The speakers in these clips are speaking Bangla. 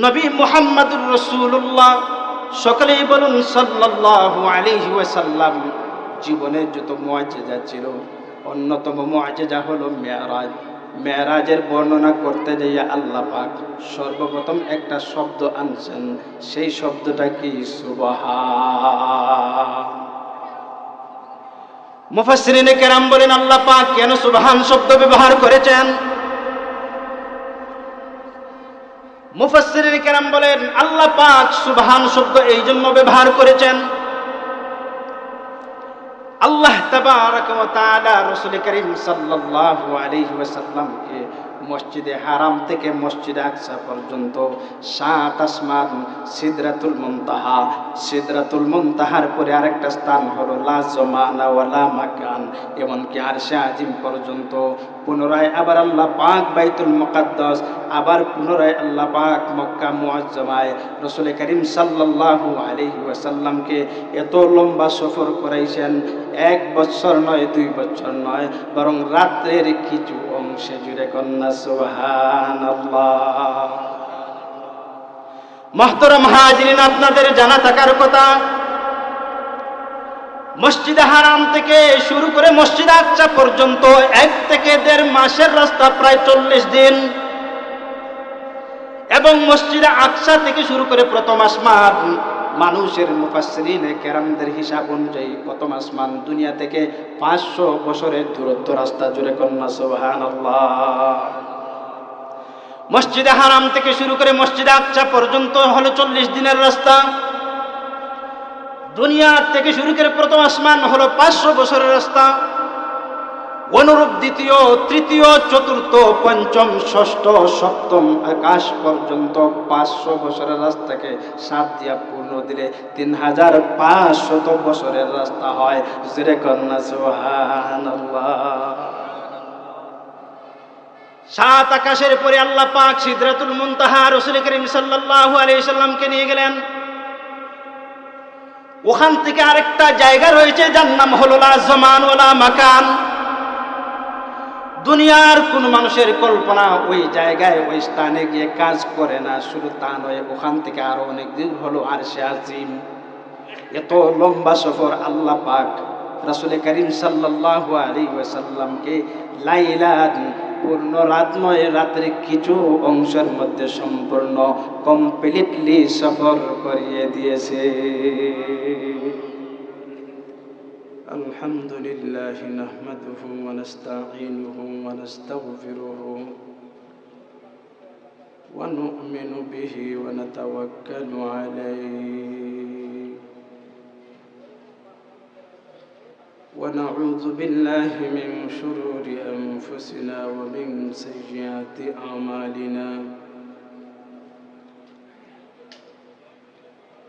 নবী মুহাম্মদুর রাসূলুল্লাহ, সকলেই বলুন সাল্লাল্লাহু আলাইহি ওয়াসাল্লাম। জীবনের যত মুআজিজা ছিল, অন্যতম মুআজিজা হলো মেরাজ। মেরাজের বর্ণনা করতে যাইয়া আল্লাহ পাক সর্বপ্রথম একটা শব্দ আনছেন, সেই শব্দটা কি? সুবহান। মুফাসসিরিনে কেরাম বলেন আল্লাহ পাক কেন সুবহান শব্দ ব্যবহার করেছেন? মুফাসসিরিনে কেরাম বলেন আল্লাহ পাক সুবহান শব্দ এই জন্য ব্যবহার করেছেন, আল্লাহ তাবারাক ওয়া তাআলা রাসূল করিম সাল্লাল্লাহু আলাইহি ওয়াসাল্লামকে মসজিদে হারাম থেকে মসজিদে আকসা পর্যন্ত 7 আসমান, সিদরাতুল মুনতাহা, সিদরাতুল মুনতাহার পরে আরেকটা স্থান হলো লা জামানা ওয়ালা মাকান, এমনকি আরশে আজিম পর্যন্ত, পুনরায় আবার আল্লাহ পাক বাইতুল মুকাদ্দাস, আবার পুনরায় আল্লাহ পাক মক্কা মুআজ্জামায় রাসূল করিম সাল্লাল্লাহু আলাইহি ওয়াসাল্লামকে এত লম্বা সফর করাইছেন। 1 বছর নয়, 2 বছর নয়, বরং রাত্রের কিছু অংশে জুড়ে কন্যা সুবহানাল্লাহ। মুহতারাম হাজিরিন, আপনাদের জানা থাকার কথা, মসজিদে হারাম থেকে শুরু করে মসজিদ আকসা পর্যন্ত 1 থেকে 1.5 মাসের রাস্তা, প্রায় 40 দিন। এবং মসজিদে আকসা থেকে শুরু করে প্রথম আসমান, মানুষের মুফাসসিরিনে কেরামদের হিসাব অনুযায়ী প্রথম আসমান দুনিয়া থেকে 500 বছরের দূরত্ব রাস্তা, জুড়ে কন্যা সুবহানাল্লাহ। মসজিদে হারাম থেকে শুরু করে মসজিদে আকসা পর্যন্ত হলো 40 দিনের রাস্তা। দুনিয়া থেকে শুরু করে প্রথম আসমান হলো 500 বছরের রাস্তা। অনুরূপ দ্বিতীয়, তৃতীয়, চতুর্থ, পঞ্চম, ষষ্ঠ, সপ্তম আকাশ পর্যন্ত 500 বছরের রাস্তাকে 7 দিয়া পূর্ণ দিলে 3500 বছরের রাস্তা হয়। জোরে কন্যা সুবহানাল্লাহ। 7 আকাশের পরে আল্লাহ পাক সিদরাতুল মুনতাহা রাসূল করিম সাল্লাল্লাহু আলাইহি সাল্লামকে নিয়ে গেলেন। ওখান থেকে আরেকটা জায়গা রয়েছে যার নাম হলো লা জামান ওয়ালা মাকান। দুনিয়ার কোন মানুষের কল্পনা ওই জায়গায়, ওই স্থানে গিয়ে কাজ করে না। শুধু তা নয়, ওখান থেকে আরো অনেক দূর হলো আরশে আজিম। এত লম্বা সফর আল্লাহ পাক রাসূল করিম সাল্লাল্লাহু আলাইহি ওয়াসাল্লামকে লাইলাত, পূর্ণ রাত নয়, রাতের কিছু অংশের মধ্যে সম্পূর্ণ কমপ্লিটলি সফর করিয়ে দিয়েছে। আলহামদুলিল্লাহ নাহমাদুহু ওয়া নাস্তাঈনুহু ওয়া নাস্তাগফিরুহু ওয়া নু'মিনু বিহি ওয়া নাতাওয়াক্কালু আলাইহি ওয়া নাউযু বিল্লাহি মিন শুরুরি আনফুসিনা ওয়া মিন সাইয়্যাতি আমালিনা।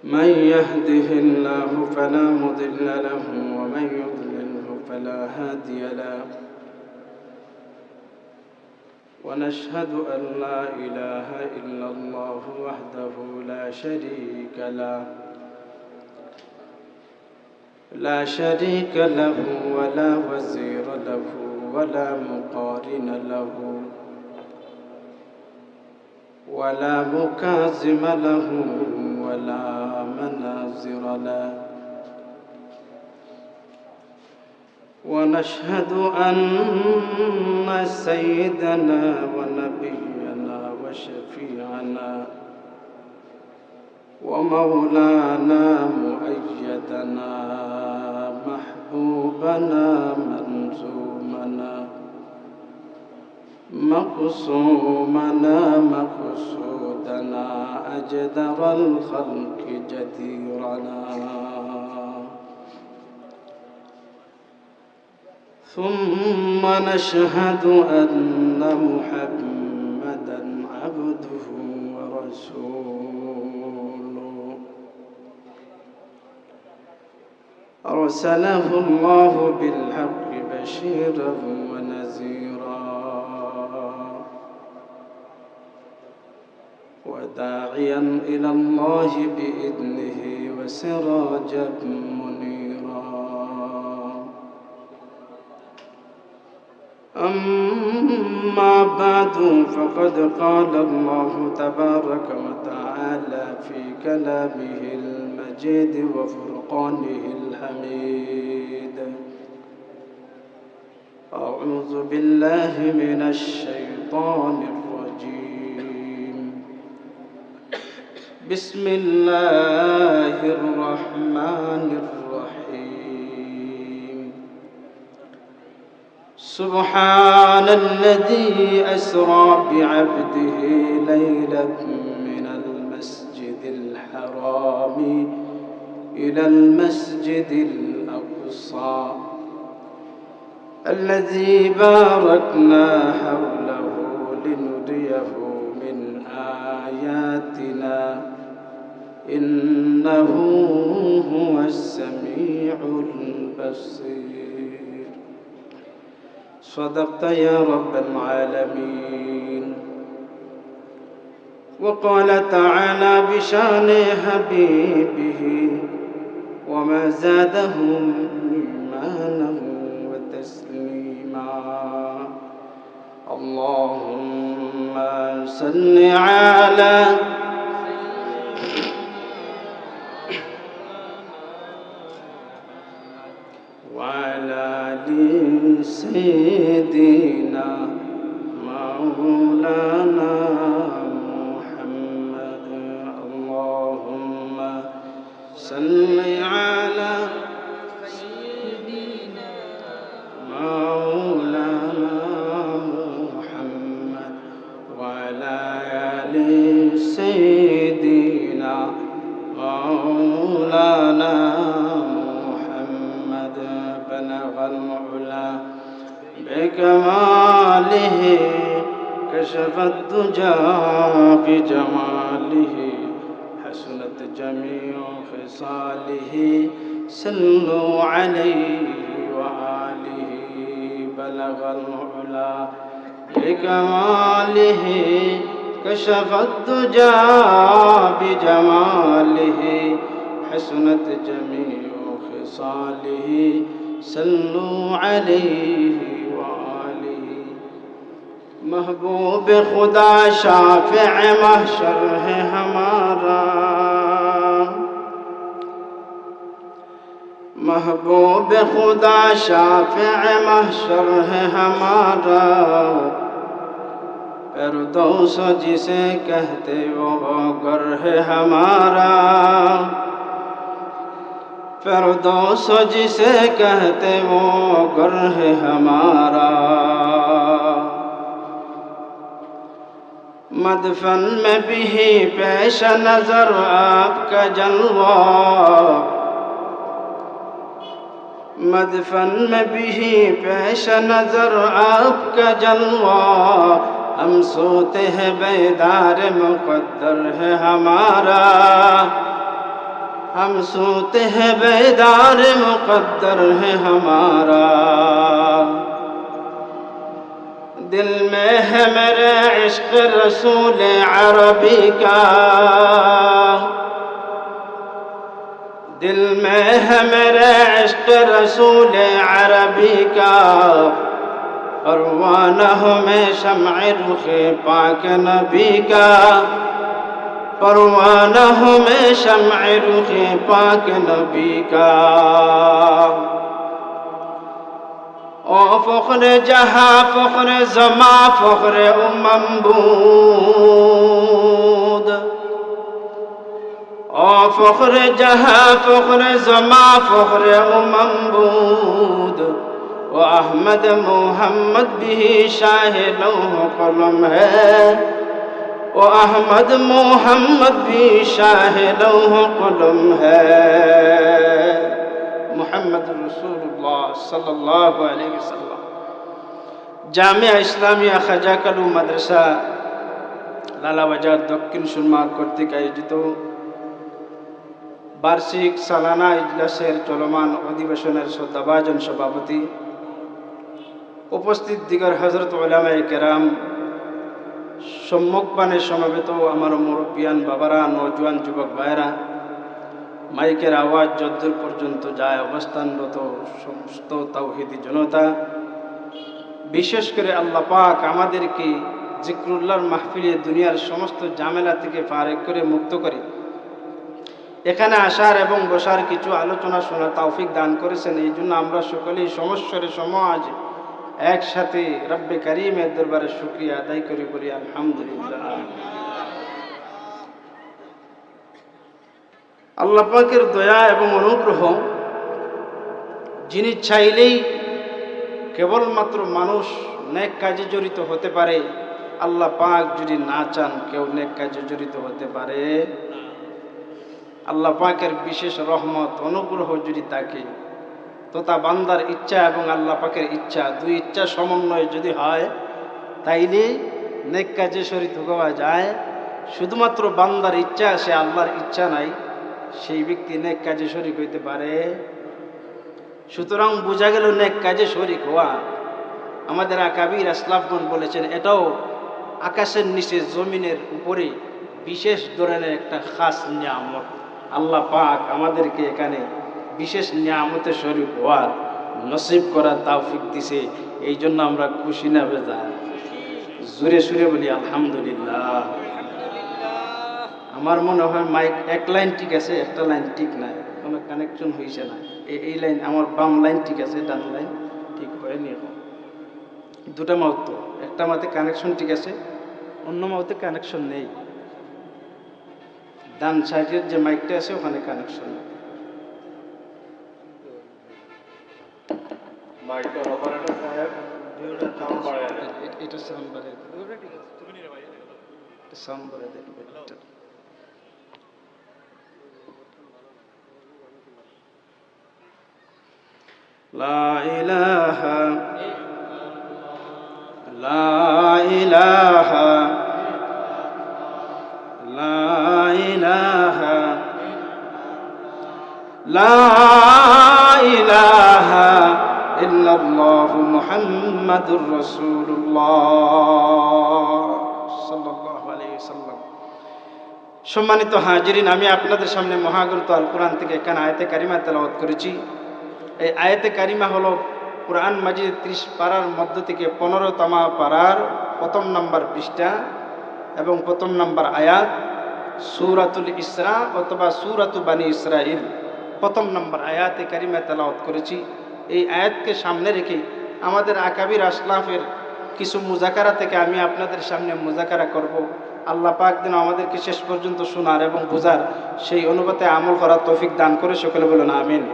من يهده الله فلا مضل له ومن يضلله فلا هادي له، ونشهد أن لا إله إلا الله وحده لا شريك له، لا شريك له ولا وزير له ولا مقارن له ولا مكازم له ولا منازر له، ونشهد أن سيدنا ونبينا وشفيعنا ومولانا مؤيدنا محبوبنا منزومنا مقصومنا مقصودنا أجدر الخلق جديرنا، ثم نشهد أن محمدا عبده ورسوله أرسله الله بالحق بشيرا ونذيرا وداعيا إلى الله بإذنه وسراجا منيرا. أما أما بعد فقد قال الله تبارك وتعالى في كلامه المجيد وفرقانه الحميد أعوذ بالله من الشيطان الرجيم بسم الله الرحمن الرحيم سبحان الذي أسرى بعبده ليلا من المسجد الحرام إلى المسجد الأقصى الذي باركنا حوله لنريه من آياتنا إنه هو السميع البصير صدقت يا رب العالمين. وقال تعالى بشان حبيبه وما زادهم إيمانا وتسليما اللهم صل على وعلى آل سيدنا مولانا محمد اللهم صل على سيدنا مولانا محمد وعلى آل سيدنا مولانا بلغ العلا بكماله كشف الدجى بجماله حسنت جميع خصاله صلوا عليه وآله بلغ العلا بكماله كشف الدجى بجماله حسنت جميع خصاله صلوا عليه وآله محبوب خدا شافع محشر ہے ہمارا محبوب خدا شافع محشر ہے ہمارا فردوس جسے کہتے وہ گھر ہے ہمارا فردوس جسے کہتے وہ گھر ہے ہمارا مدفن میں بھی پیش نظر آپ کا جلوہ مدفن میں بھی پیش نظر آپ کا جلوہ ہم سوتے ہیں بیدار مقدر ہے ہمارا ہم سوتے ہیں بیدار مقدر ہے ہمارا دل میں ہے میرے عشق رسول عربی کا دل میں ہے میرے عشق رسول عربی کا پروانہ ہوں میں شمع رخ پاک نبی کا پروانہ ہوں میں شمع رخ پاک نبی کا او فخر جہاں فخر زماں فخر بود او فخر جہاں فخر زماں فخر بود و احمد محمد بھی شاہ لوح قلم ہے و احمد محمد بھی شاہ لوح قلم ہے محمد رسول اللہ صلی اللہ علیہ وسلم জামিয়া ইসলামিয়া খাজা কালু মাদ্রাসা লালাবাজার দক্ষিণ সুরমা কর্তৃক আয়োজিত বার্ষিক সালানা ইজলাসের চলমান অধিবেশনের শ্রদ্ধাভাজন সভাপতি উপস্থিত দিগর হযরত উলামায়ে কেরাম সম্মুখপানে সমবেত আমার মুরব্বিয়ান বাবারা নওজোয়ান যুবক ভাইরা মাইকের আওয়াজ যতদূর পর্যন্ত যায় অবস্থানরত সমস্ত তাওহীদি জনতা বিশেষ করে আল্লাহ পাক আমাদেরকে জিক্রুল্লাহর মাহফিলে দুনিয়ার সমস্ত ঝামেলা থেকে ফারেক করে মুক্ত করে এখানে আসার এবং বসার কিছু আলোচনা শোনা তৌফিক দান করেছেন। এই জন্য আমরা সকলেই সমস্বরে সমাজ একসাথে রব্বে কারীমের দরবারে শুকরিয়া আদায় করি, বলি আলহামদুলিল্লাহ। আল্লাহ পাকের দয়া এবং অনুগ্রহ, যিনি চাইলেই কেবলমাত্র মানুষ নেক কাজে জড়িত হতে পারে। আল্লাহ পাক যদি না চান কেউ নেক কাজে জড়িত হতে পারে। আল্লাহ পাকের বিশেষ রহমত অনুগ্রহ যদি থাকে তো তা বান্দার ইচ্ছা এবং আল্লাহ পাকের ইচ্ছা, দুই ইচ্ছা সমন্বয় যদি হয় তাইলে নেক কাজে শরীক হওয়া যায়। শুধুমাত্র বান্দার ইচ্ছা, সে আল্লাহর ইচ্ছা নাই, সেই ব্যক্তি নেক কাজে শরীক হইতে পারে। সুতরাং বোঝা গেল নেক কাজে শরীক হওয়া, আমাদের আকাবির আসলাফগণ বলেছেন, এটাও আকাশের নিচে জমিনের উপরে বিশেষ ধরনের একটা খাস নিয়ামত। আল্লাহ পাক আমাদেরকে এখানে বিশেষ নিয়ামতে শরীক হওয়ার নসিব করার তৌফিক দিছে। এই জন্য আমরা খুশি না বেজার? জোরে সুরে বলি আলহামদুলিল্লাহ। আমার মনে হয় মাইক এক লাইন ঠিক আছে, একটা লাইন ঠিক নাই, কোনো কানেকশন হয়েছে না। এই লাইন আমার বাম লাইন ঠিক আছে, ডান লাইন ঠিক হয়নি। এখন দুটা মাউথ তো, একটা মাউথে কানেকশন ঠিক আছে, অন্য মাউথে কানেকশন নেই। ডান সাইডের যে মাইকটা আছে ওখানে কানেকশন নেই। এটা সাউন্ড বাড়ায় দেখবে। লা ইলাহা লা ইলাহা লা ইলাহা লা ইলাহা ইল্লাল্লাহু মুহাম্মাদুর রাসূলুল্লাহ সাল্লাল্লাহু আলাইহি ওয়াসাল্লাম। সম্মানিত হাজিরিন, আমি আপনাদের সামনে মহাগ্রন্থ আল কোরআন থেকে এখানে আয়াতে কারিমা তেলাওয়াত করেছি। এই আয়াতে কারিমা হলো কোরআন মাজিদ 30 পারার মধ্য থেকে 15তম পারার প্রথম নম্বর পৃষ্ঠা এবং প্রথম নম্বর আয়াত, সূরাতুল ইসরা অথবা সূরাতু বানি ইসরাইল প্রথম নম্বর আয়াতে কারিমা তেলাওয়াত করেছি। এই আয়াতকে সামনে রেখে আমাদের আকাবির আসলাফের কিছু মুজাকারা থেকে আমি আপনাদের সামনে মুজাকারা করব। আল্লাহ পাক যেন আমাদেরকে শেষ পর্যন্ত শোনার এবং বোঝার সেই অনুপাতে আমল করার তৌফিক দান করে, সকলে বলুন আমিন।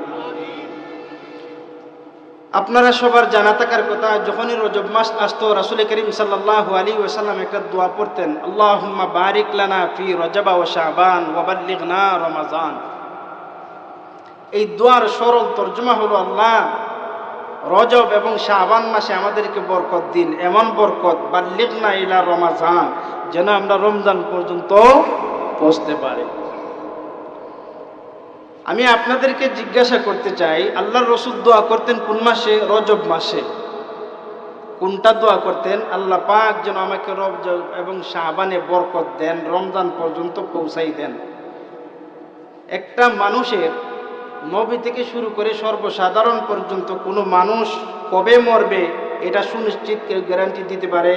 আপনারা সবার জানা থাকার কথা, যখনই রজব মাস আসতো রাসূল করিম সাল্লাল্লাহু আলাইহি ওয়াসাল্লাম একটা দোয়া পড়তেন, আল্লাহুম্মা বারিক লানা ফি রজব ওয়া শাবান ওয়া বাল্লিগনা রমাজান। এই দোয়ার সরল তর্জমা হলো, আল্লাহ রজব এবং শাবান মাসে আমাদেরকে বরকত দিন, এমন বরকত বাল্লিগনা ইলা রমাজান, যেন আমরা রমজান পর্যন্ত পৌঁছতে পারি। আমি আপনাদেরকে জিজ্ঞাসা করতে চাই, আল্লাহর রাসূল দোয়া করতেন কোন মাসে? রজব মাসে। কোনটা দোয়া করতেন? আল্লাহ পাক যেন আমাকে রজব এবং শাবানে বরকত দেন, রমজান পর্যন্ত পৌঁছাই দেন। একটা মানুষের, নবী থেকে শুরু করে সর্বসাধারণ পর্যন্ত কোনো মানুষ কবে মরবে এটা সুনিশ্চিত কেউ গ্যারান্টি দিতে পারে?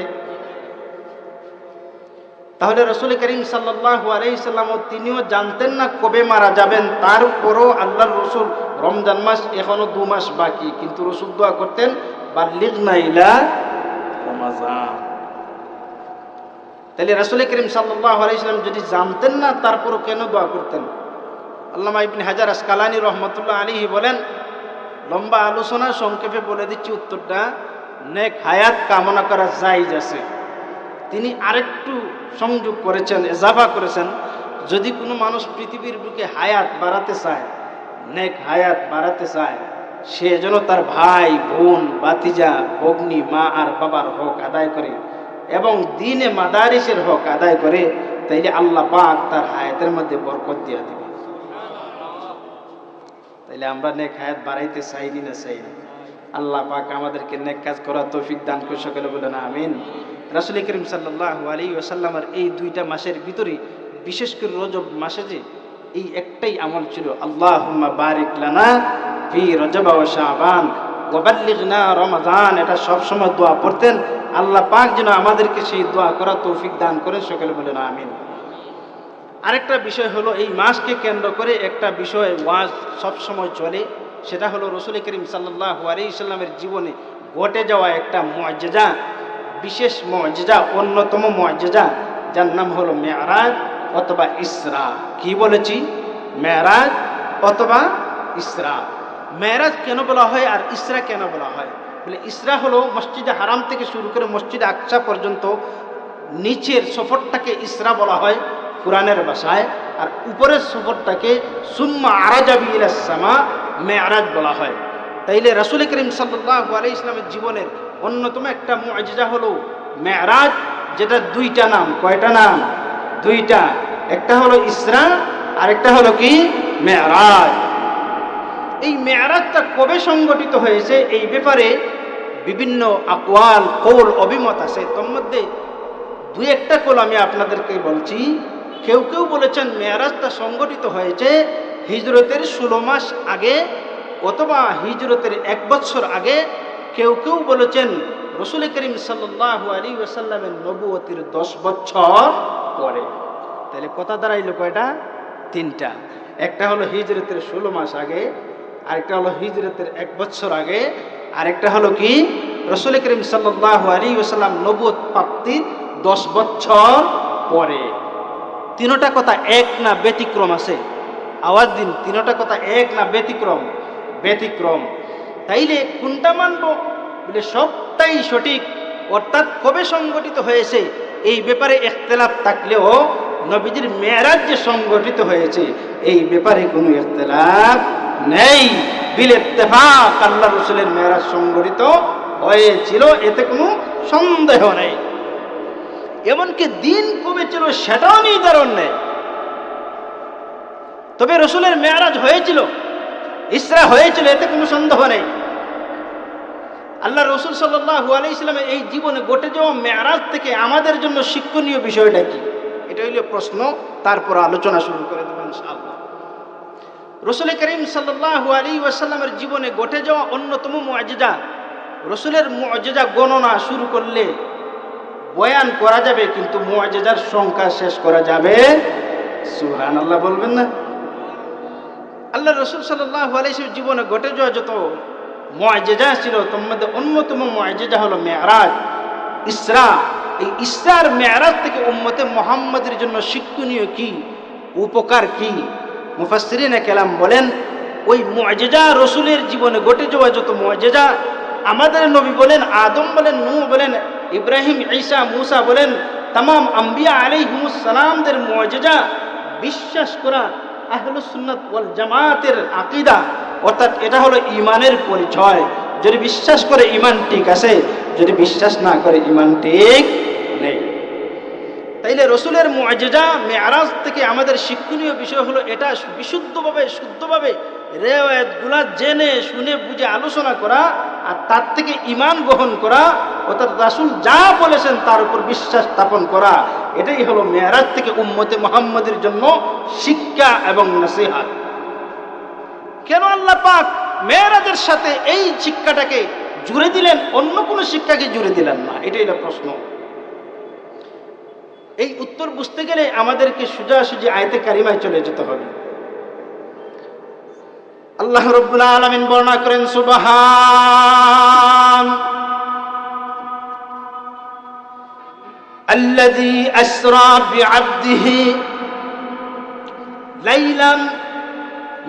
তাহলে রাসূল করিম সাল্লাল্লাহু আলাইহি সাল্লাম তিনিও জানতেন না কবে মারা যাবেন, তারপরও আল্লাহর রাসূল রমজান মাস এখনো 2 মাস বাকি, কিন্তু রাসূল দোয়া করতেন বাল্লিগনা ইলা রমাজান। তাহলে রাসূল করিম সাল্লাল্লাহু আলাইহি সাল্লাম যদি জানতেন না তারপরও কেন দোয়া করতেন? আল্লামা ইবনে হাজার আসকালানী রহমাতুল্লাহ আলাইহি বলেন, লম্বা আলোচনা সংক্ষেপে বলে দিচ্ছি উত্তরটা, নেক হায়াত কামনা করা জায়েজ আছে। তিনি আরেকটু সংযোগ করেছেন, এজাফা করেছেন, যদি কোনো মানুষ পৃথিবীর বুকে হায়াত বাড়াতে চায়, নেক হায়াত বাড়াতে চায়, সে যেন তার ভাই বোন ভাতিজা ভগ্নী মা আর বাবার হক আদায় করে এবং দ্বীনে মাদারিসের হক আদায় করে, তাইলে আল্লাহ পাক তার হায়াতের মধ্যে বরকত দিয়ে দিবে। তাইলে আমরা নেক হায়াত বাড়াইতে চাইনি না চাইনি? আল্লাহ পাক আমাদেরকে নেক কাজ করার তৌফিক দান করে, সকলে বলেন আমিন। রাসূল করিম সাল্লাল্লাহু আলাইহি ওয়াসাল্লামের এই 2টা মাসের ভিতরে, বিশেষ করে রজব মাসে যে এই একটাই আমল ছিল, আল্লাহুম্মা বারিক লানা ফি রজব ওয়া শাবান, ওয়াবাল্লিগনা রমাদান, এটা সবসময় দোয়া পড়তেন। আল্লাহ পাক যেন আমাদেরকে সেই দোয়া করা তৌফিক দান করেন, সকলে বলেন আমিন। আরেকটা বিষয় হলো, এই মাসকে কেন্দ্র করে একটা বিষয় ওয়াজ সবসময় চলে, সেটা হলো রসুল করিম সাল্লাল্লাহু আলাইহি সাল্লামের জীবনে ঘটে যাওয়া একটা মুআজিজা, বিশেষ মুআজিজা, অন্যতম মুআজিজা, যার নাম হলো মেরাজ অথবা ইসরা। কি বলেছি? মেরাজ অথবা ইসরা। মেরাজ কেন বলা হয় আর ইসরা কেন বলা হয়? বলে ইসরা হলো মসজিদে হারাম থেকে শুরু করে মসজিদে আকসা পর্যন্ত নিচের সফরটাকে ইসরা বলা হয় কুরআনের ভাষায়, আর উপরের সফরটাকে সুম্মা আরাজাবি ইলাস সামা মেরাজ বলা হয়। তাইলে রাসূল করিম সাল্লাল্লাহু আলাইহি ইসলামের জীবনের অন্যতম একটা মুআজিজা হলো মেরাজ, যেটা দুইটা নাম। কয়টা নাম? দুইটা। একটা হলো ইসরা আর একটা হলো কি? মেরাজ। এই মেরাজটা কবে সংগঠিত হয়েছে এই ব্যাপারে বিভিন্ন আকওয়াল, কৌল, অভিমত আছে। তোর মধ্যে দুই একটা কৌল আমি আপনাদেরকে বলছি। কেউ কেউ বলেছেন মেরাজটা সংগঠিত হয়েছে হিজরতের 16 মাস আগে অথবা হিজরতের 1 বছর আগে। কেউ কেউ বলেছেন রাসূল করিম সাল্লাল্লাহু আলাইহি ওয়াসাল্লামের নবুয়তির 10 বছর পরে। তাহলে কথা দাঁড়াইলো কয়টা? তিনটা। একটা হলো হিজরতের 16 মাস আগে, আরেকটা হলো হিজরতের 1 বছর আগে, আরেকটা হলো কি রাসূল করিম সাল্লাল্লাহু আলাইহি ওয়াসাল্লাম নবুয়ত প্রাপ্তির 10 বছর পরে। তিনটা কথা এক না ব্যতিক্রম আছে? আওয়াজ দিন, তিনটা কথা এক না ব্যতিক্রম? ব্যতিক্রম। তাইলে কোনটা মানব? বলে সবটাই সঠিক। অর্থাৎ কবে সংগঠিত হয়েছে এই ব্যাপারে ইখতিলাফ থাকলেও নবীজির মেরাজ যে সংগঠিত হয়েছে এই ব্যাপারে কোনো ইখতিলাফ নেই। বিল ইত্তেফাক আল্লাহ রাসূলের মেরাজ সংগঠিত হয়েছিল, এতে কোনো সন্দেহ নেই। এমনকি দিন কবে ছিল সেটাও নির্ধারণ নেই, তবে রাসূলের মেরাজ হয়েছিল, ইসরা হয়েছিল, এতে কোনো সন্দেহ নেই। আল্লাহ রাসূল সাল্লাল্লাহু আলাইহি ওয়াসাল্লামের এই জীবনে ঘটে যাওয়া মেরাজ থেকে আমাদের জন্য শিক্ষণীয় বিষয়টা কি, এটা হইল প্রশ্ন। তারপর আলোচনা শুরু করে দেব ইনশাআল্লাহ। রাসূল করিম সাল্লাল্লাহু আলাইহি ওয়াসাল্লামের জীবনে ঘটে যাওয়া অন্যতম মুআজিজা, রাসূলের মুআজিজা গণনা শুরু করলে বয়ান করা যাবে, কিন্তু মুআজিজার সংখ্যা শেষ করা যাবে। সুবহানাল্লাহ বলবেন না? আল্লাহ রাসূল সাল্লাল্লাহু আলাইহি ওয়াসাল্লামের জীবনে ঘটে যাওয়া যত মুআজিজা ছিল তার মধ্যে অন্যতম মুআজিজা হলো মেরাজ, ইসরা। এই ইসরার মেরাজ থেকে উম্মতে মুহাম্মাদের জন্য শিক্ষণীয় কি, উপকার কি? মুফাসসিরিনে কেরাম বলেন ওই মুআজিজা রাসূলের জীবনে ঘটে যাওয়া যত মুআজিজা, আমাদের নবী বলেন, আদম বলেন, নূহ বলেন, ইব্রাহিম, ঈসা, মুসা বলেন, तमाम আম্বিয়া আলাইহিমুস সালামদের মুআজিজা বিশ্বাস করা আহলুস সুন্নাত ওয়াল জামাতের আকীদা। অর্থাৎ এটা হলো ঈমানের পরিচয়। যদি বিশ্বাস করে ঈমান ঠিক আছে, যদি বিশ্বাস না করে ঈমান ঠিক নেই। তাইলে রাসূলের মুআজিজা মেরাজ থেকে আমাদের শিক্ষণীয় বিষয় হলো এটা বিশুদ্ধভাবে, শুদ্ধভাবে রিওয়ায়াতগুলা জেনে শুনে বুঝে আলোচনা করা আর তার থেকে ঈমান গ্রহণ করা, অর্থাৎ রাসূল যা বলেছেন তার উপর বিশ্বাস স্থাপন করা। এটাই হলো মেরাজ থেকে উম্মতে মুহাম্মাদের জন্য শিক্ষা এবং নসিহত। কেন আল্লাহ পাক মেরাজের সাথে এই শিক্ষাটাকে জুড়ে দিলেন, অন্য কোনো শিক্ষাকে জুড়ে দিলেন না? এটাই হলো প্রশ্ন। এই উত্তর বুঝতে গেলে আমাদেরকে সোজাসুজি আয়াতে কারিমায় চলে যেতে হবে। আল্লাহ রাব্বুল আলামিন বর্ণনা করেন, সুবহান আল্লাযী আসরা বিআবদিহি লাইলাম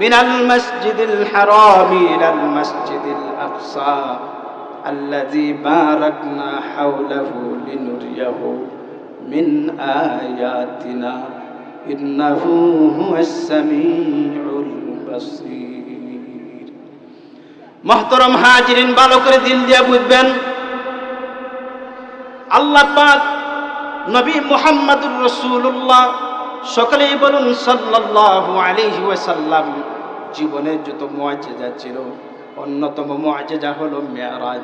মিনাল মাসজিদিল হারামি ইলাল মাসজিদিল আকসা আল্লাযী বারাকনা হাওলাহু লিনুরিয়াহু মিন আয়াতিনা ইন্নাহু হুয়াস সামিউল বাসীর। মুহতারাম হাজিরিন, ভালো করে দিল দিয়ে বুঝবেন, আল্লাহ পাক নবী মুহাম্মদুর রাসূলুল্লাহ, সকলেই বলুন সাল্লাল্লাহু আলাইহি ওয়াসাল্লাম, জীবনের যত মুআজিজা ছিল অন্যতম মুআজিজা হলো মেরাজ।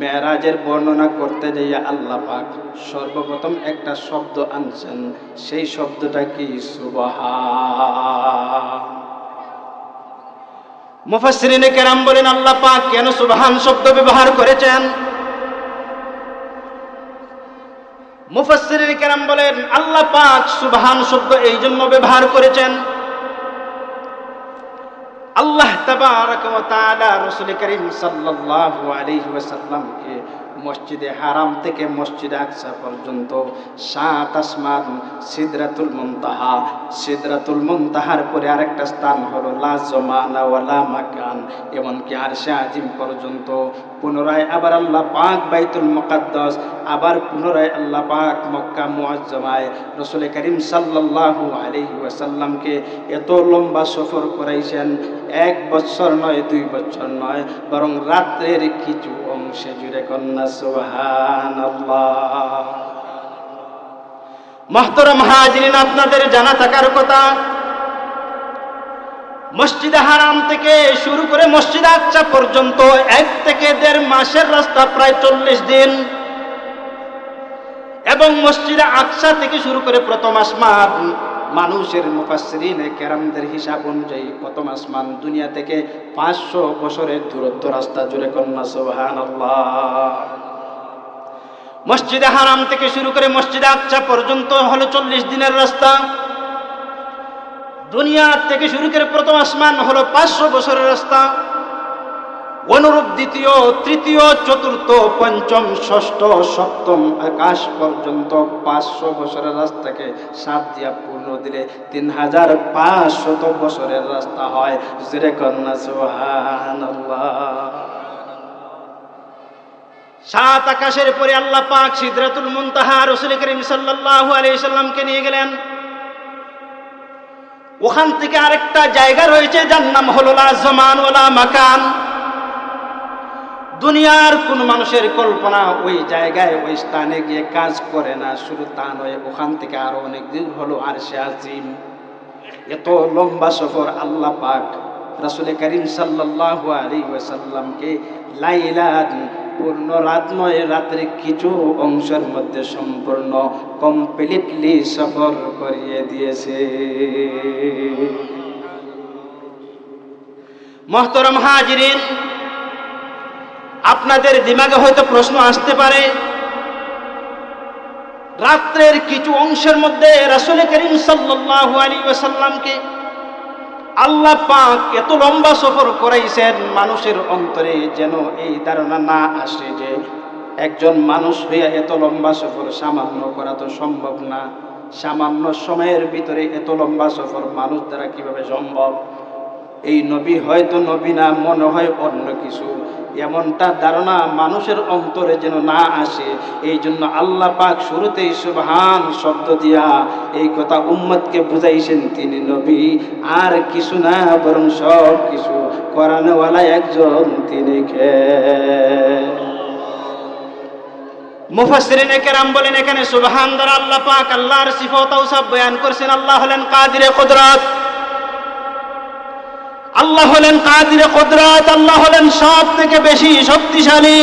মেরাজের বর্ণনা করতে যাইয়া আল্লাহ পাক সর্বপ্রথম একটা শব্দ আনছেন, সেই শব্দটা কি? সুবহান। মুফাসসিরিনে কেরাম বলেন আল্লাহ পাক কেন সুবহান শব্দ ব্যবহার করেছেন? মুফাসসিরিনে কেরাম বলেন আল্লাহ পাক সুবহান শব্দ এই জন্য ব্যবহার করেছেন, আল্লাহ তাবারাক ওয়া তাআলা রাসূল করিম সাল্লাল্লাহু আলাইহি ওয়াসাল্লামকে মসজিদে হারাম থেকে মসজিদে আকসা পর্যন্ত 7 আসমান, সিদরাতুল মুনতাহার পরে আরেকটা স্থান হলো লা জামানা ওয়ালা মাকান, এমনকি আরশে আজিম পর্যন্ত, পুনরায় আবার আল্লাহ পাক বাইতুল মুকাদ্দাস, আবার পুনরায় আল্লাহ পাক মক্কা মুআজ্জামায় রাসূল করিম সাল্লাল্লাহু আলাইহি ওয়াসাল্লামকে এত লম্বা সফর করাইছেন। 1 বছর নয়, 2 বছর নয়, বরং রাত্রের কিছু অংশে জুড়ে কন্যা সুবহানাল্লাহ। মুহতারাম হাজিরিন, আপনাদের জানা থাকার কথা, মসজিদে হারাম থেকে শুরু করে মসজিদ আকসা পর্যন্ত 1 থেকে 1.5 মাসের রাস্তা, প্রায় 40 দিন। এবং মসজিদে আকসা থেকে শুরু করে প্রথম আসমান, মানুষের মুফাসসিরিনে কেরামদের হিসাব অনুযায়ী প্রথম আসমান দুনিয়া থেকে 500 বছরের দূরত্ব রাস্তা, জুড়ে কন্যা সুবহানাল্লাহ। মসজিদে হারাম থেকে শুরু করে মসজিদে আকসা পর্যন্ত হলো 40 দিনের রাস্তা। দুনিয়া থেকে শুরু করে প্রথম আসমান হলো 500 বছরের রাস্তা। অনুরূপ দ্বিতীয়, তৃতীয়, চতুর্থ, পঞ্চম, ষষ্ঠ, সপ্তম আকাশ পর্যন্ত 500 বছরের রাস্তাকে 7 দিয়া পূর্ণ দিলে 3500 বছরের রাস্তা হয়। জোরে কন্যা সুবহানাল্লাহ। 7 আকাশের পরে আল্লাহ পাক সিদরাতুল মুনতাহা রাসূল করিম সাল্লাল্লাহু আলাইহি সাল্লামকে নিয়ে গেলেন। ওখান থেকে আরেকটা জায়গা রয়েছে যার নাম হলো লা জামান ওয়ালা মাকান। দুনিয়ার কোন মানুষের কল্পনা ওই জায়গায়, ওই স্থানে গিয়ে কাজ করে না। শুধু তা নয়, ওখান থেকে আরো অনেক দূর হলো আরশে আজিম। এত লম্বা সফর আল্লাহ পাক রাসূল করিম সাল্লাল্লাহু আলাইহি ওয়াসাল্লামকে লাইলাত, পূর্ণ রাত নয়, রাতের কিছু অংশের মধ্যে সম্পূর্ণ কমপ্লিটলি সফর করিয়ে দিয়েছে। মুহতারাম হাজিরিন, আপনাদের দিমাগে হয়তো প্রশ্ন আসতে পারে, রাত্রের কিছু অংশের মধ্যে রাসূল করিম সাল্লাল্লাহু আলাইহি ওয়াসাল্লামকে আল্লাহ পাক এত লম্বা সফর করাইছেন, মানুষের অন্তরে যেন এই ধারণা না আসে যে একজন মানুষ হইয়া এত লম্বা সফর সামান্য করা তো সম্ভব না। সামান্য সময়ের ভিতরে এত লম্বা সফর মানুষ দ্বারা কিভাবে সম্ভব? এই নবী হয়তো নবী না, মনে হয় অন্য কিছু, এমনটা ধারণা মানুষের অন্তরে যেন না আসে। এই জন্য আল্লাহ পাক শুরুতেই সুবহান শব্দ দিয়া এই কথা উম্মতকে বুঝাইছেন, তিনি নবী আর কিছু না, বরং সব কিছু করানোওয়ালা একজন, তিনি কে? মুফাসসিরিনে কেরাম বলেন এখানে সুবহান দ্বারা আল্লাহ পাক আল্লাহর সিফাত ও সব বয়ান করেছেন। আল্লাহ হলেন কাদিরে কুদরত, আল্লাহ হলেন কাদিরে কুদরত, আল্লাহ হলেন সব থেকে বেশি শক্তিশালী।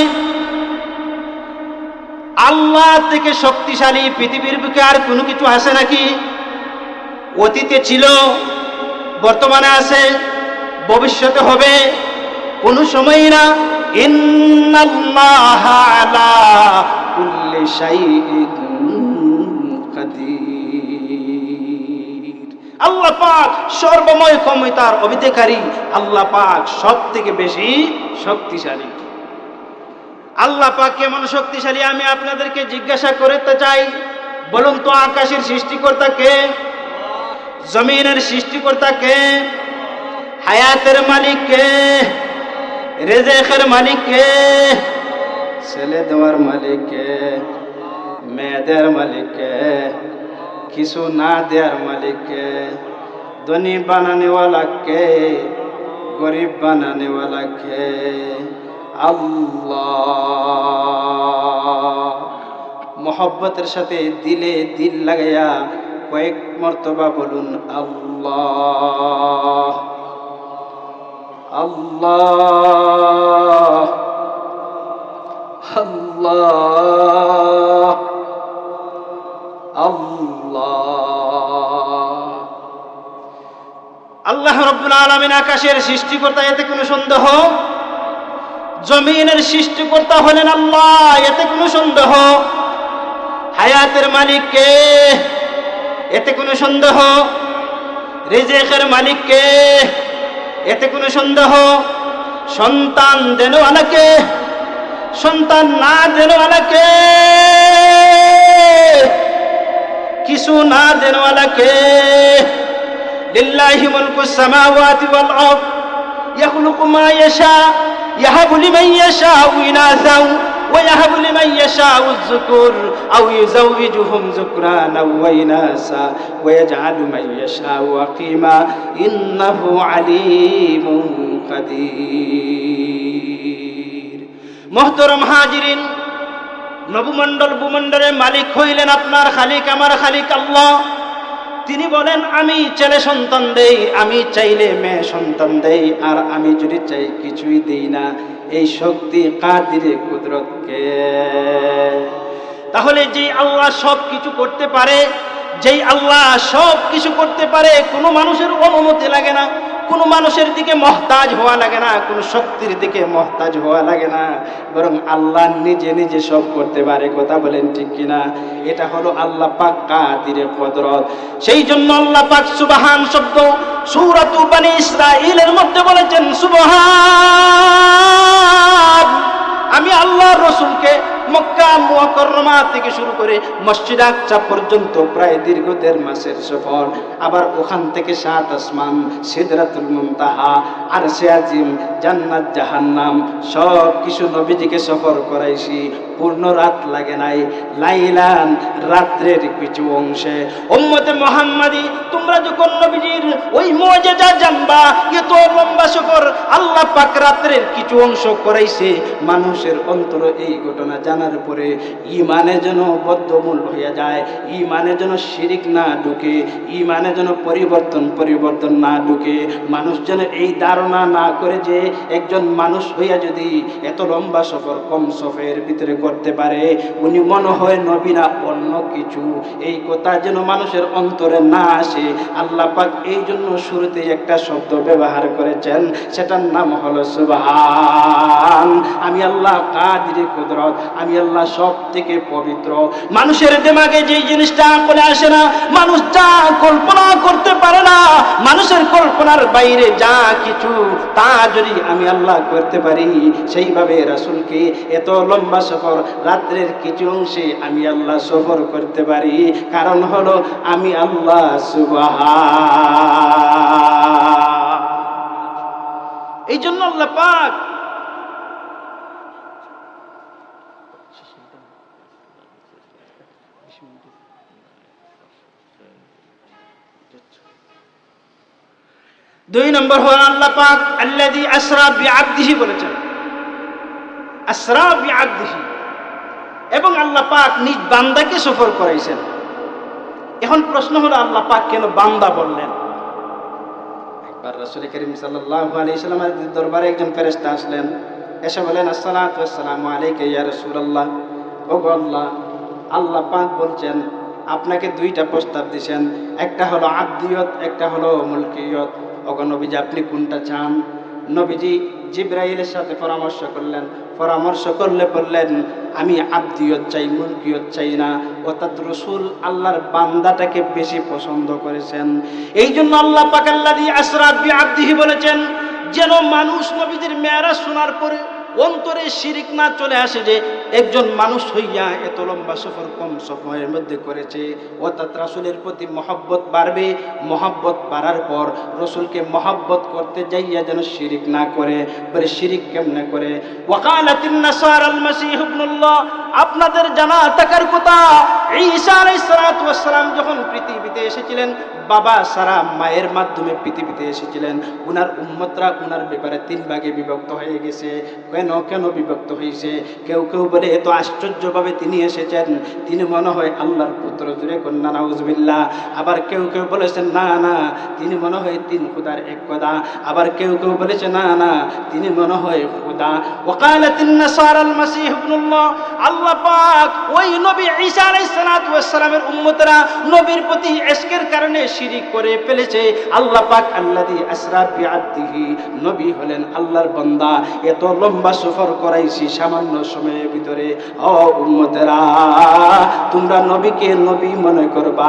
আল্লাহ থেকে শক্তিশালী পৃথিবীর বুকে আর কোনো কিছু আছে নাকি? অতীতে ছিল, বর্তমানে আছে, ভবিষ্যতে হবে, কোনো সময় না। ইন্নাল্লাহা আলা কুল্লি শাইইন কাদির। আল্লাহ পাক সর্বময় ক্ষমতার অধিকারী, আল্লাহ পাক সব থেকে বেশি শক্তিশালী। আল্লাহ পাক কেমন শক্তিশালী আমি আপনাদেরকে জিজ্ঞাসা করতে চাই। বলুন তো, আকাশের সৃষ্টিকর্তা কে? জমিনের সৃষ্টিকর্তা কে? হায়াতের মালিক কে? রিজিকের মালিক কে? ছেলে দেওয়ার মালিক কে? মেয়েদের মালিক কে? কিছু না দেওয়ার মালিক কে? ধনী বানানেওয়ালা কে? গরিব বানানেওয়ালা কে? আল্লাহ। মোহব্বতের সাথে দিলে দিল লাগাইয়া কয়েক মর্তবা বলুন আল্লাহ আল্লাহ আল্লাহ আল্লাহ। আল্লাহ রাব্বুল আলামিন আকাশের সৃষ্টিকর্তা, এতে কোনো সন্দেহ? জমিনের সৃষ্টিকর্তা হলেন আল্লাহ, এতে কোনো সন্দেহ? হায়াতের মালিক কে? এতে কোনো সন্দেহ? রিজিকের মালিক কে? এতে কোনো সন্দেহ? সন্তান দেনওয়ালা কে? সন্তান না দেনওয়ালা কে? কিছু না দেনওয়ালা কে? লিল্লাহি মুলকুস সামাওয়াতি ওয়াল আরদ ইয়াখলুকু মা ইয়াশা ইয়াহাবু লিমান ইয়াশাউ ইনাসাও ওয়া ইয়াহাবু লিমান ইয়াশাউ আয-যুকুর আও ইউযাওবিজুহুম যুকরানা ওয়া ইনাসা ওয়া ইয়াজআলু মান ইয়াশাউ আকিমা ইন্নাহু আলীমুন কাদির। মুহতারাম হাজিরিন, নবমণ্ডল ভূমণ্ডলের মালিক হইলেন আপনার খালিক, আমার খালিক আল্লাহ। তিনি বলেন আমি ছেলে সন্তান দেই, আমি চাইলে মেয়ে সন্তান দেই, আর আমি যদি চাই কিছুই দেই না। এই শক্তি কাদিরে কুদরতকে। তাহলে যে আল্লাহ সব কিছু করতে পারে, যেই আল্লাহ সব কিছু করতে পারে, কোনো মানুষের অনুমতি লাগে না, কোনো মানুষের দিকে মহতাজ হওয়া লাগে না, কোনো শক্তির দিকে মহতাজ হওয়া লাগে না, বরং আল্লাহ নিজে নিজে সব করতে পারে। কথা বলেন ঠিক কিনা? এটা হলো আল্লাহ পাক কাদিরে কুদরত। সেই জন্য আল্লাহ পাক সুবহান শব্দ সূরাতুল বনী ইসরাঈলের মধ্যে বলেছেন সুবহান। আমি আল্লাহর রাসূলকে মক্কা মুকাররমা থেকে শুরু করে মসজিদ আকসা পর্যন্ত প্রায় দীর্ঘ 1.5 মাসের সফর, আবার ওখান থেকে 7 আসমান, সিদরাতুল মুনতাহা, আরশে আজিম, জান্নাত জাহান্নাম সব কিছু নবীজিকে সফর করাইছি। পূর্ণ রাত লাগে নাই, লাইলান রাত্রের কিছু অংশে। উম্মতে মুহাম্মাদি, তোমরা যখন নবীজির ওই মুজিজা জানবা, এত লম্বা সফর আল্লাহ পাক রাত্রের কিছু অংশ করাইছে। মানুষের অন্তরে এই ঘটনা জানার পরে ঈমানে যেন বদ্ধমূল হয়ে যায়, ঈমানে যেন শিরিক না ঢুকে, ঈমানে যেন পরিবর্তন না ঢুকে। মানুষ যেন এই ধারণা না করে যে একজন মানুষ হইয়া যদি এত লম্বা সফর কম সফরের ভিতরে করতে পারে, উনি মনে হয় নবী না অন্য কিছু। এই কথা যেন মানুষের অন্তরে না আসে। আল্লাহ পাক এই জন্য শুরুতে একটা শব্দ ব্যবহার করেছেন, সেটার নাম হলো সুবহান। আমি আল্লাহ কাদিরে কুদরত, আমি আল্লাহ সব থেকে পবিত্র। মানুষের দিমাগে যে জিনিসটা আকলে আসে না, মানুষ যা কল্পনা করতে পারে না, মানুষের কল্পনার বাইরে যা কিছু, তা যদি আমি আল্লাহ করতে পারি, সেইভাবে রাসূলকে এত লম্বা সফর রাত্রের কিছু অংশে আমি আল্লাহ সফর করতে পারি। কারণ হলো আমি আল্লাহ সুবহান। এই জন্য আল্লাহ পাক দুই নম্বর হলো আল্লাহ পাক আল্লাযী আসরা বিআবদিহি বলেছেন, আসরা বিআবদিহি, এবং আল্লাহ পাক নিজ বান্দাকে সফর করাইছেন। এখন প্রশ্ন হলো আল্লাহ পাক কেন বান্দা বললেন? একবার রাসূল করিম সাল্লাল্লাহু আলাইহি ওয়াসাল্লামের দরবারে একজন ফেরেশতা আসলেন, এসে বলেন আসসালাতু ওয়াসসালামু আলাইকা ইয়া রাসূলুল্লাহ। ওগো আল্লাহ, আল্লাহ পাক বলছেন আপনাকে 2টা প্রস্তাব দিয়েছেন, একটা হলো আবদিয়ত, একটা হলো মুলকিয়ত। ওগো নবীজি, আপনি কোনটা চান? নবীজি জিবরাইলের সাথে পরামর্শ করলেন, পরামর্শ করলে বললেন আমি আবদিয়ত চাই, মুলকিয়ত চাই না। অর্থাৎ রাসূল আল্লাহর বান্দাটাকে বেশি পছন্দ করেছেন। এই জন্য আল্লাহ পাক আল্লাযী আসরা বিআবদিহি বলেছেন, যেন মানুষ নবীদের মেরাজ শোনার পরে অন্তরে শিরিক না চলে আসে যে একজন মানুষ হইয়া এত লম্বা সফর কম সময়ের মধ্যে করেছে। অর্থাৎ রাসূলের প্রতি মহব্বত বাড়বে, মহব্বত বাড়ার পর রাসূলকে মহব্বত করতে যাইয়া যেন শিরিক না করে। বলে শিরিক কেমনে করে? ওয়াকালাতিন নাসারাল মাসীহ ইবনুল্লাহ, আপনাদের জানা থাকার কথা, ঈসা আলাইহিস সালাতু ওয়াস সালাম যখন পৃথিবীতে এসেছিলেন, বাবা সারা মায়ের মাধ্যমে পৃথিবীতে এসেছিলেন। উনার উম্মতরা উনার ব্যাপারে 3 ভাগে বিভক্ত হয়ে গেছে। কেন বিভক্ত হয়েছে? কেউ কেউ করে এত আশ্চর্যভাবে তিনি এসেছেন, তিনি মনে হয় আল্লাহর পুত্র। জুড়ে কন্যা নাউজুবিল্লাহ। আবার কেউ কেউ বলেছেন না না, তিনি মনে হয় তিন খুদার এক খোদা। আবার কেউ কেউ বলেছে না না, তিনি মনে হয় খোদা। ওয়াকালাতিন নাসারাল মাসীহ ইবনুল্লাহ। আল্লাহ পাক ওই নবী ঈসা আলাইহিস সালাতু ওয়াস সালামের উম্মতরা নবীর প্রতি ইশকের কারণে শিরিক করে ফেলেছে। আল্লাহ পাক আল্লাযী আসরা বিআবদিহি, নবী হলেন আল্লাহর বান্দা। এত লম্বা সফর করাইছি সামান্য সময়ের ভিতরে। ও উম্মতেরা, তোমরা নবীকে নবী মনে করবা,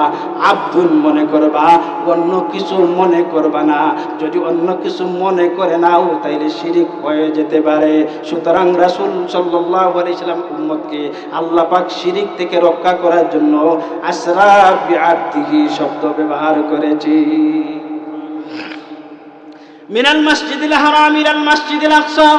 আব্দুল মনে করবা, অন্য কিছু মনে করবা না। যদি অন্য কিছু মনে করে নাও তাইলে শিরিক হয়ে যেতে পারে। সুতরাং রাসূল সাল্লাল্লাহু আলাইহি সাল্লাম উম্মতকে আল্লাহ পাক শিরিক থেকে রক্ষা করার জন্য আসরা বিআবদিহি শব্দ ব্যবহার করেছে। মিনাল মসজিদিল হারাম ইলাল মসজিদিল আকসা,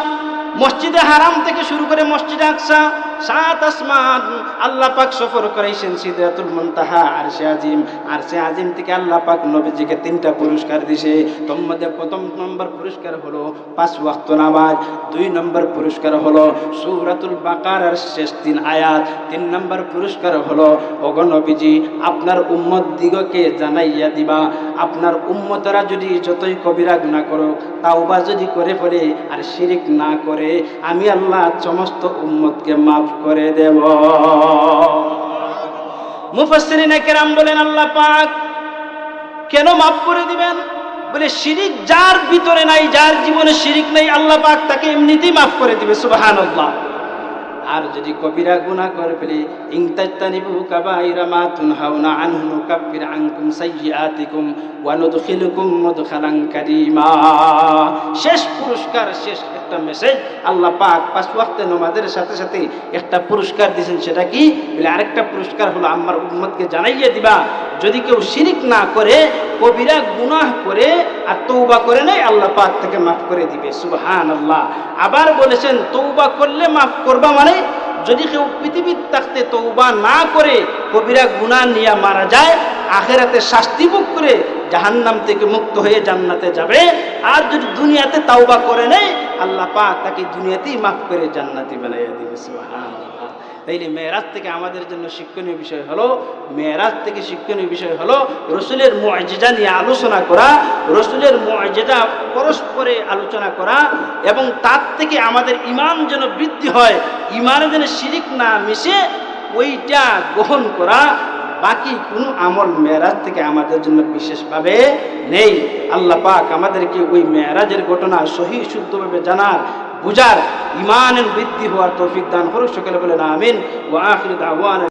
মসজিদে হারাম থেকে শুরু করে মসজিদে আকসা 7 আসমান আল্লাহ পাক সফর করাইছেন। সিদরাতুল মুনতাহা, আরশে আজিম, আরশে আজিম থেকে আল্লাহ পাক নবীজিকে 3টা পুরস্কার দিয়েছে। তোর মধ্যে প্রথম নম্বর পুরস্কার হলো 5 ওয়াক্ত নামাজ, 2 নম্বর পুরস্কার হলো সূরাতুল বাকারার শেষ 3 আয়াত, 3 নম্বর পুরস্কার হলো ওগো নবীজি আপনার উম্মত দিগকে জানাইয়া দিবা, আপনার উম্মতরা যদি যতই কবিরা গুনাহ করো, তাওবা যদি করে ফেলে আর শিরিক না করে, আমি আল্লাহ সমস্ত উম্মতকে মাফ করে দেব। মুফাসসিরিনে কেরাম বলেন আল্লাহ পাক কেন মাফ করে দিবেন? বলে শিরিক যার ভিতরে নাই, যার জীবনে শিরিক নাই, আল্লাহ পাক তাকে এমনিতেই মাফ করে দিবে। সুবহানাল্লাহ। আর যদি কবিরা গুনাহ করে ফেলে, ইনতাজতানিবু কাবাইরা মা তুনহাউনা আনহু নুকাফির আনকুম সাইয়্যাতিকুম ওয়া নুদখিলুকুম মুদখালান কারীমা। শেষ পুরস্কার, শেষ একটা মেসেজ আল্লাহ পাক 5 ওয়াক্তের নামাজের সাথে সাথে একটা পুরস্কার দিয়েছেন। সেটা কি? বলে আরেকটা পুরস্কার হলো আমার উম্মতকে জানাইয়া দিবা, যদি কেউ শিরিক না করে, কবিরা গুনাহ করে আর তওবা করে নেয়, আল্লাহ পাক তাকে মাফ করে দিবে। সুবহানাল্লাহ। আবার বলেছেন তওবা করলে মাফ করবা, মানে যদি কেউ পৃথিবীর থাকতে তওবা না করে কবিরা গুনাহ নিয়ে মারা যায়, আখিরাতে শাস্তি ভোগ করে জাহান্নাম থেকে মুক্ত হয়ে জান্নাতে যাবে। আর যদি দুনিয়াতে তওবা করে নেয়, আল্লাহ পাক তাকে দুনিয়াতেই মাফ করে জান্নাতি বানাইয়া দিবে। সুবহানাল্লাহ। তাইলে মেরাজ থেকে আমাদের জন্য শিক্ষণীয় বিষয় হলো, মেরাজ থেকে শিক্ষণীয় বিষয় হলো রসুলের মুআজিজা নিয়ে আলোচনা করা, রসুলের মুআজিজা পরস্পরে আলোচনা করা, এবং তার থেকে আমাদের ঈমান যেন বৃদ্ধি হয়, ঈমানে যেন শিরিক না মিশে ওইটা গ্রহণ করা। বাকি কোনো আমল মেরাজ থেকে আমাদের জন্য বিশেষভাবে নেই। আল্লাহ পাক আমাদেরকে ওই মেরাজের ঘটনা সহিহ শুদ্ধভাবে জানার, বুঝার, ঈমানের বৃদ্ধি হওয়ার তৌফিক দান করুন। সকলে বলেন আমিন। ওয়া আখিরু দাওয়ানা